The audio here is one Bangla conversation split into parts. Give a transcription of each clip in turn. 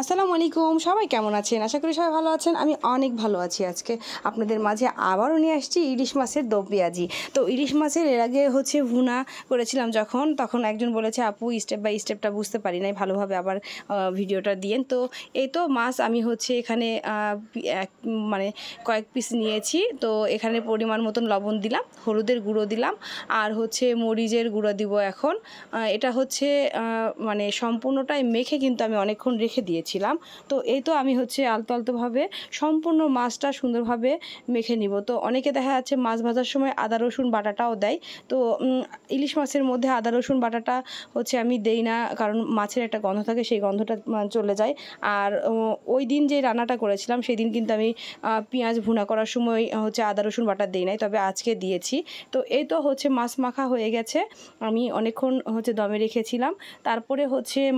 আসসালামু আলাইকুম, সবাই কেমন আছেন? আশা করি সবাই ভালো আছেন। আমি অনেক ভালো আছি। আজকে আপনাদের মাঝে আবারও নিয়ে আসছি ইলিশ মাছের দো পেঁয়াজি। তো ইলিশ মাছের এর আগে ভুনা করেছিলাম তখন একজন বলেছে, আপু স্টেপ বাই স্টেপটা বুঝতে পারি নাই, ভালোভাবে আবার ভিডিওটা দিয়েন। তো এই তো মাছ আমি এখানে মানে কয়েক পিস নিয়েছি। তো এখানে পরিমাণ মতন লবণ দিলাম, হলুদের গুঁড়ো দিলাম, আর মরিচের গুঁড়ো দিব। এখন এটা মানে সম্পূর্ণটাই মেখে কিন্তু আমি অনেকক্ষণ রেখে দিয়েছিলাম। তো এই তো আমি আলতো আলতোভাবে সম্পূর্ণ মাছটা সুন্দরভাবে মেখে নিব। তো অনেকে দেখা যাচ্ছে মাছ ভাজার সময় আদা রসুন বাটাটাও দেয়। তো ইলিশ মাছের মধ্যে আদা রসুন বাটাটা আমি দেই না, কারণ মাছের একটা গন্ধ থাকে, সেই গন্ধটা চলে যায়। আর ওই দিন যে রান্নাটা করেছিলাম সেই দিন কিন্তু আমি পেঁয়াজ ভুনা করার সময় আদা রসুন বাটা দেই নাই, তবে আজকে দিয়েছি। তো এই তো মাছ মাখা হয়ে গেছে। আমি অনেকক্ষণ দমে রেখেছিলাম। তারপরে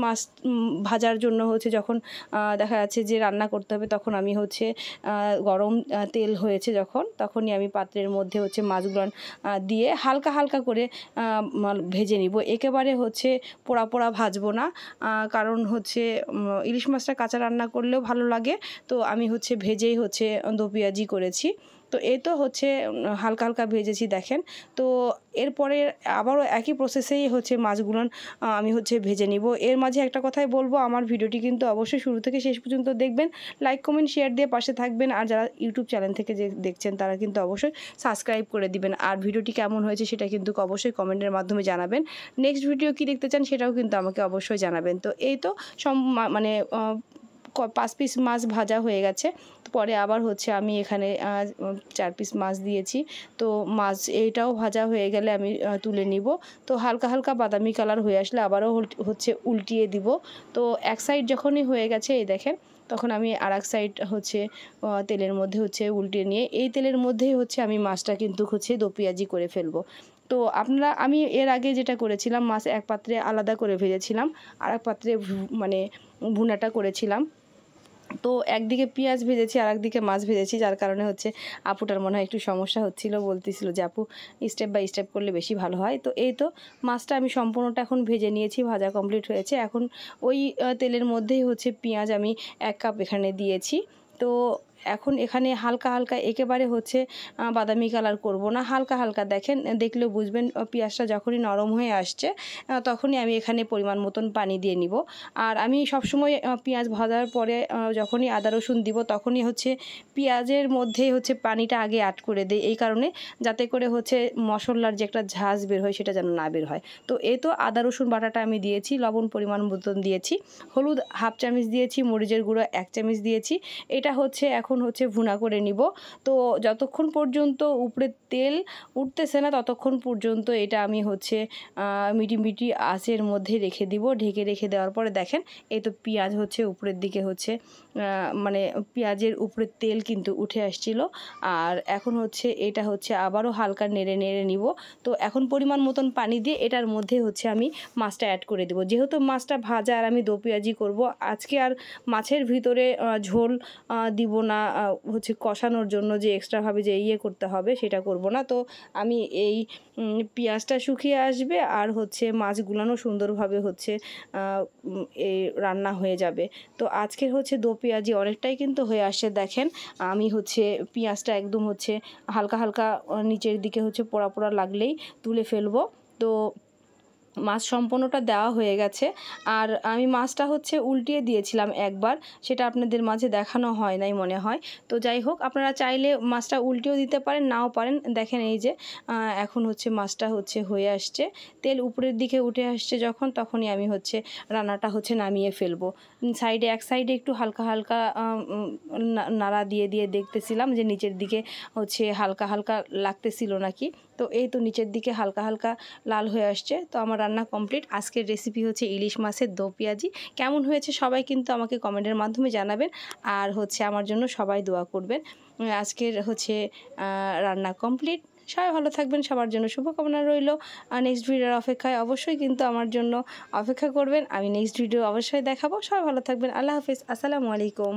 মাছ ভাজার জন্য যখন দেখা যাচ্ছে যে রান্না করতে হবে, তখন আমি গরম তেল হয়েছে তখনই আমি পাত্রের মধ্যে মাছগুলো দিয়ে হালকা হালকা করে ভেজে নিব। একেবারে পোড়া পোড়া ভাজবো না, কারণ ইলিশ মাছটা কাঁচা রান্না করলেও ভালো লাগে। তো আমি ভেজেই দো পেঁয়াজি করেছি। তো এই তো হালকা হালকা ভেজেছি দেখেন। তো এরপরে আবারও একই প্রসেসেই মাছগুলো আমি ভেজে নিব। এর মাঝে একটা কথাই বলবো, আমার ভিডিওটি কিন্তু অবশ্যই শুরু থেকে শেষ পর্যন্ত দেখবেন, লাইক কমেন্ট শেয়ার দিয়ে পাশে থাকবেন। আর যারা ইউটিউব চ্যানেল থেকে যে দেখছেন তারা কিন্তু অবশ্যই সাবস্ক্রাইব করে দিবেন। আর ভিডিওটি কেমন হয়েছে সেটা কিন্তু অবশ্যই কমেন্টের মাধ্যমে জানাবেন। নেক্সট ভিডিও কি দেখতে চান সেটাও কিন্তু আমাকে অবশ্যই জানাবেন। তো এই তো মানে 5 পিস মাছ ভাজা হয়ে গেছে। পরে আবার আমি এখানে 4 পিস মাছ দিয়েছি। তো মাছ এইটাও ভাজা হয়ে গেলে আমি তুলে নিব। তো হালকা হালকা বাদামি কালার হয়ে আসলে আবারও উল্টিয়ে দিব। তো এক সাইড যখনই হয়ে গেছে, এই দেখেন, তখন আমি আর এক সাইড তেলের মধ্যে উল্টিয়ে নিয়ে এই তেলের মধ্যেই আমি মাছটা কিন্তু দো পেঁয়াজি করে ফেলবো। তো আমি এর আগে যেটা করেছিলাম, মাছ এক পাত্রে আলাদা করে ভেজেছিলাম, আর এক পাত্রে মানে ভুনাটা করেছিলাম। তো একদিকে পেঁয়াজ ভেজেছি আর একদিকে মাছ ভেজেছি, যার কারণে আপুটার মনে হয় একটু সমস্যা হচ্ছিল, বলতেছিল যে আপু স্টেপ বাই স্টেপ করলে বেশি ভালো হয়। তো এই তো মাছটা আমি সম্পূর্ণটা এখন ভেজে নিয়েছি, ভাজা কমপ্লিট হয়েছে। এখন ওই তেলের মধ্যেই পেঁয়াজ আমি 1 কাপ এখানে দিয়েছি। তো এখন এখানে হালকা হালকা, একেবারে বাদামি কালার করব না, হালকা হালকা দেখেন, দেখলেও বুঝবেন পেঁয়াজটা যখনই নরম হয়ে আসছে তখনই আমি এখানে পরিমাণ মতন পানি দিয়ে নিব। আর আমি সবসময় পেঁয়াজ ভাজার পরে যখনই আদা রসুন দিব তখনই পেঁয়াজের মধ্যেই পানিটা আগে অ্যাড করে দিই, এই কারণে যাতে করে মশলার যে একটা ঝাঁজ বের হয় সেটা যেন না বের হয়। তো এই তো আদা রসুন বাটাটা আমি দিয়েছি, লবণ পরিমাণ মতন দিয়েছি, হলুদ 1/2 চামচ দিয়েছি, মরিচের গুঁড়ো 1 চামচ দিয়েছি। এটা এখন ভুনা করে নিব। তো যতক্ষণ পর্যন্ত উপরে তেল উঠতেছে না ততক্ষণ পর্যন্ত এটা আমি মিটি আঁচের মধ্যে রেখে দিব। ঢেকে রেখে দেওয়ার পরে দেখেন, এই তো পেঁয়াজ উপরের দিকে মানে পেঁয়াজের উপরের তেল কিন্তু উঠে আসছিল। আর এখন এটা আবারও হালকা নেড়ে নেড়ে নিব। তো এখন পরিমাণ মতন পানি দিয়ে এটার মধ্যে আমি মাছটা অ্যাড করে দেব। যেহেতু মাছটা ভাজা আর আমি দো পেঁয়াজি করব, আজকে আর মাছের ভিতরে ঝোল দিব না, কষানোর জন্য যে এক্সট্রাভাবে যে করতে হবে সেটা করব না। তো আমি এই পেঁয়াজটা শুকিয়ে আসবে আর মাছগুলানো সুন্দরভাবে এই রান্না হয়ে যাবে। তো আজকের দো পেঁয়াজি অনেকটাই কিন্তু হয়ে আসছে দেখেন। আমি পেঁয়াজটা একদম হালকা হালকা নিচের দিকে পোড়া পোড়া লাগলেই তুলে ফেলবো। তো মাছ সম্পূর্ণটা দেওয়া হয়ে গেছে। আর আমি মাছটা উল্টিয়ে দিয়েছিলাম একবার, সেটা আপনাদের মাঝে দেখানো হয় নাই মনে হয়। তো যাই হোক, আপনারা চাইলে মাছটা উল্টিয়েও দিতে পারেন, নাও পারেন। দেখেন এই যে এখন মাছটা হয়ে আসছে, তেল উপরের দিকে উঠে আসছে যখন, তখনই আমি রান্নাটা নামিয়ে ফেলবো। এক সাইডে একটু হালকা হালকা নাড়া দিয়ে দিয়ে দেখতেছিলাম যে নিচের দিকে হালকা হালকা লাগতেছিল নাকি। তো এই তো নিচের দিকে হালকা হালকা লাল হয়ে আসছে। তো আমার রান্না কমপ্লিট। আজকের রেসিপি ইলিশ মাছের দো পেঁয়াজি। কেমন হয়েছে সবাই কিন্তু আমাকে কমেন্টের মাধ্যমে জানাবেন। আর আমার জন্য সবাই দোয়া করবেন। আজকের রান্না কমপ্লিট। সবাই ভালো থাকবেন, সবার জন্য শুভকামনা রইল। আর নেক্সট ভিডিওর অপেক্ষায় অবশ্যই কিন্তু আমার জন্য অপেক্ষা করবেন। আমি নেক্সট ভিডিও অবশ্যই দেখাবো। সবাই ভালো থাকবেন। আল্লাহ হাফিজ। আসসালামু আলাইকুম।